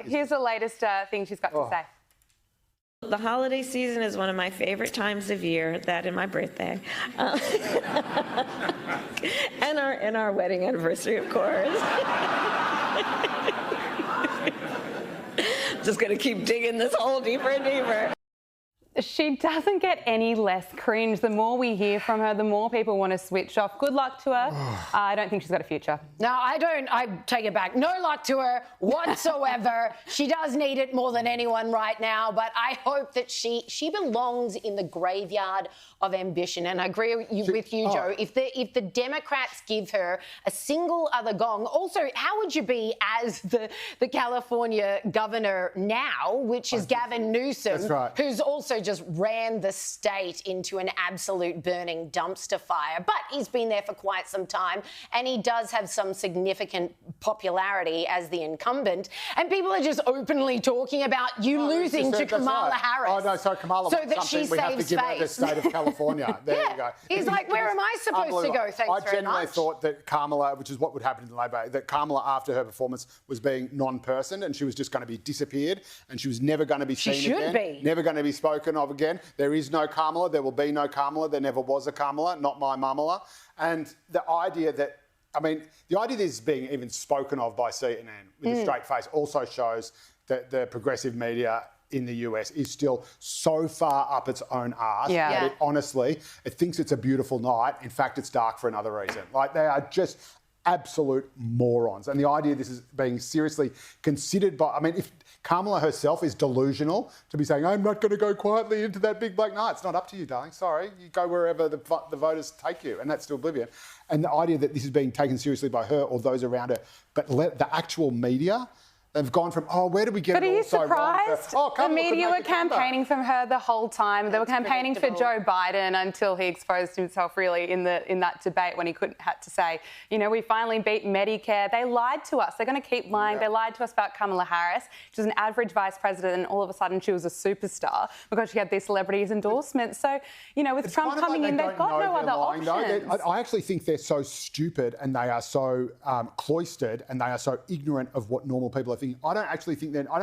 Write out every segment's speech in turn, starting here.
Here's the latest thing she's got to say. The holiday season is one of my favorite times of year, that and my birthday. And our wedding anniversary, of course. Just gonna keep digging this hole deeper and deeper. She doesn't get any less cringe. The more we hear from her, the more people want to switch off. Good luck to her. I don't think she's got a future. No, I don't. I take it back. No luck to her whatsoever. She does need it more than anyone right now, but I hope that she belongs in the graveyard of ambition. And I agree with you, Joe. If the Democrats give her a single other gong, also, how would you be as the California governor now, which is Gavin Newsom, that's right, who's also just ran the state into an absolute burning dumpster fire. But he's been there for quite some time, and he does have some significant popularity as the incumbent. And people are just openly talking about you losing to Kamala Harris. Oh, no, so Kamala so wants that she something, we have to give her the state of California. There you go. He's like, where am I supposed to go? Thanks very much. I genuinely thought that Kamala, which is what would happen in Labor, that Kamala, after her performance, was being non-person and she was just going to be disappeared and she was never going to be seen again. Never going to be spoken of again. There is no Kamala. There will be no Kamala. There never was a Kamala, not my mamala. And the idea that, I mean, the idea that this is being even spoken of by CNN with a straight face also shows that the progressive media in the US is still so far up its own arse that it honestly, it thinks it's a beautiful night. In fact, it's dark for another reason. Like, they are just absolute morons. And the idea this is being seriously considered by, I mean, if Kamala herself is delusional to be saying, I'm not going to go quietly into that big black night. It's not up to you, darling. Sorry. You go wherever the voters take you, and that's still oblivion. And the idea that this is being taken seriously by her or those around her, but the actual media, they've gone from, where did we get it all so wrong? But are you surprised? The media were campaigning for her the whole time. They were campaigning for Joe Biden until he exposed himself really in that debate when he had to say, you know, we finally beat Medicare. They lied to us. They're going to keep lying. They lied to us about Kamala Harris. She was an average vice president, and all of a sudden she was a superstar because she had these celebrities' endorsements. So, you know, with Trump coming in, they've got no other options. I actually think they're so stupid and they are so cloistered and they are so ignorant of what normal people are thinking. I don't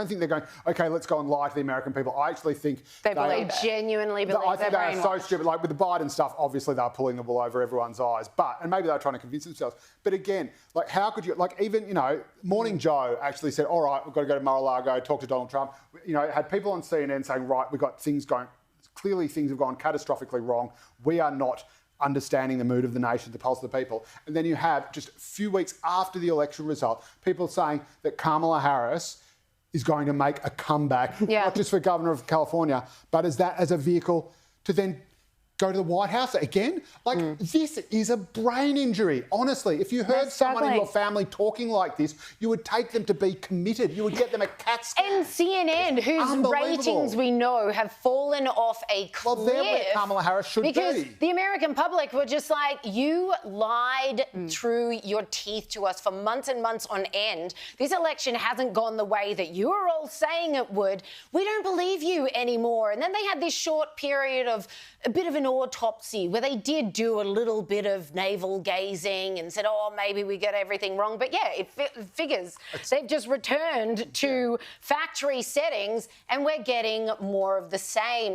think they're going, OK, let's go and lie to the American people. I actually think they genuinely believe I think they are so stupid. Like with the Biden stuff, obviously they're pulling the wool over everyone's eyes. And maybe they're trying to convince themselves. But again, like, how could you, like, even, you know, Morning Joe actually said, all right, we've got to go to Mar-a-Lago, talk to Donald Trump. You know, had people on CNN saying, right, we've got things going, clearly things have gone catastrophically wrong. We are not understanding the mood of the nation, the pulse of the people. And then you have, just a few weeks after the election result, people saying that Kamala Harris is going to make a comeback, not just for Governor of California, but as a vehicle to then go to the White House again. Like, this is a brain injury. Honestly, if you heard someone in your family talking like this, you would take them to be committed. You would get them a CAT scan. And CNN, whose ratings we know have fallen off a cliff. Well, they're where Kamala Harris should be. Because the American public were just like, you lied through your teeth to us for months and months on end. This election hasn't gone the way that you were all saying it would. We don't believe you anymore. And then they had this short period of a bit of an autopsy where they did do a little bit of navel gazing and said, maybe we get everything wrong. But yeah, it figures. They've just returned to factory settings and we're getting more of the same.